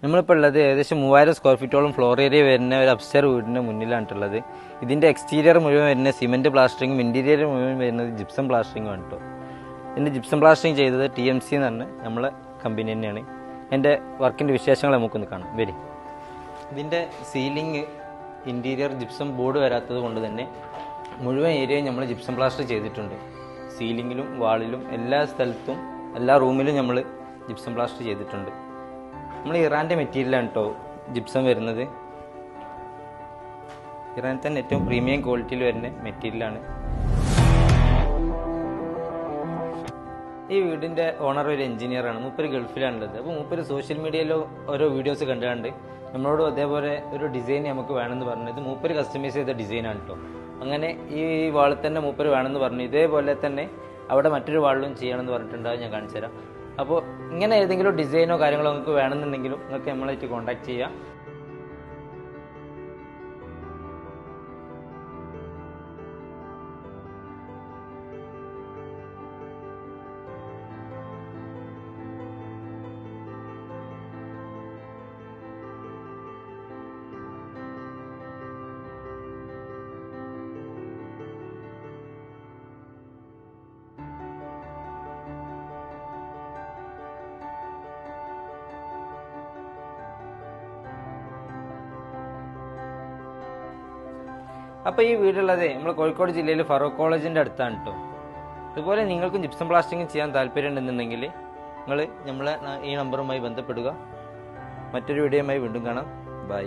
നമ്മളിപ്പോൾ ഉള്ളത് ഏകദേശം 3000 സ്ക്വയർ ഫീറ്റോളം ഫ്ലോർ ഏരിയ വരുന്ന ഒരു അപ്സ്റ്റെയർ വീടിൻ്റെ മുന്നിലാണുള്ളത്. ഇതിൻ്റെ എക്സ്റ്റീരിയർ മുഴുവൻ വരുന്ന സിമെൻറ്റ് പ്ലാസ്റ്ററിങ്ങും ഇൻറ്റീരിയർ മുഴുവൻ വരുന്നത് ജിപ്സം പ്ലാസ്റ്ററിങ്ങും ആണ് കേട്ടോ. ഇതിൻ്റെ ജിപ്സം പ്ലാസ്റ്ററിങ് ചെയ്തത് TMC എന്ന് പറഞ്ഞ നമ്മളെ കമ്പനി തന്നെയാണ്. എൻ്റെ വർക്കിൻ്റെ വിശേഷങ്ങൾ നമുക്കൊന്ന് കാണാം. വരി. ഇതിൻ്റെ സീലിംഗ് ഇൻറ്റീരിയർ ജിപ്സം ബോർഡ് വരാത്തത് കൊണ്ട് തന്നെ മുഴുവൻ ഏരിയയും നമ്മൾ ജിപ്സം പ്ലാസ്റ്റർ ചെയ്തിട്ടുണ്ട്. സീലിങ്ങിലും വാളിലും എല്ലാ സ്ഥലത്തും എല്ലാ റൂമിലും നമ്മൾ ജിപ്സം പ്ലാസ്റ്റർ ചെയ്തിട്ടുണ്ട്. നമ്മൾ ഇറാൻ്റെ മെറ്റീരിയലാണ് കേട്ടോ ജിപ്സം വരുന്നത്. ഇറാനിൽ തന്നെ ഏറ്റവും പ്രീമിയം ക്വാളിറ്റിയിൽ വരുന്ന മെറ്റീരിയലാണ്. ഈ വീടിൻ്റെ ഓണർ ഒരു എഞ്ചിനീയറാണ്. മൂപ്പര് ഗൾഫിലാണുള്ളത്. അപ്പോൾ മൂപ്പര് സോഷ്യൽ മീഡിയയിലോ ഓരോ വീഡിയോസ് കണ്ടുകൊണ്ട് നമ്മളോട് അതേപോലെ ഒരു ഡിസൈൻ നമുക്ക് വേണമെന്ന് പറഞ്ഞത് മൂപ്പര് കസ്റ്റമൈസ് ചെയ്ത ഡിസൈനാണ് കേട്ടോ. അങ്ങനെ ഈ വാളിൽ തന്നെ മൂപ്പര് വേണമെന്ന് പറഞ്ഞു. ഇതേപോലെ തന്നെ അവിടെ മറ്റൊരു വാളിലും ചെയ്യണമെന്ന് പറഞ്ഞിട്ടുണ്ടാകും. ഞാൻ കാണിച്ചു തരാം. അപ്പോൾ ഇങ്ങനെ ഏതെങ്കിലും ഡിസൈനോ കാര്യങ്ങളോ നിങ്ങൾക്ക് വേണമെന്നുണ്ടെങ്കിലും നിങ്ങൾക്ക് നമ്മളായിട്ട് കോൺടാക്ട് ചെയ്യാം. അപ്പോൾ ഈ വീടുള്ളത് നമ്മൾ കോഴിക്കോട് ജില്ലയിൽ ഫറൂഖ് കോളേജിൻ്റെ അടുത്താണ് കേട്ടോ. അതുപോലെ നിങ്ങൾക്കും ജിപ്സം പ്ലാസ്റ്ററിങ് ചെയ്യാൻ താല്പര്യം ഉണ്ടെന്നുണ്ടെങ്കിൽ നിങ്ങൾ നമ്മളെ ഈ നമ്പറുമായി ബന്ധപ്പെടുക. മറ്റൊരു വീഡിയോയുമായി വീണ്ടും കാണാം. ബൈ.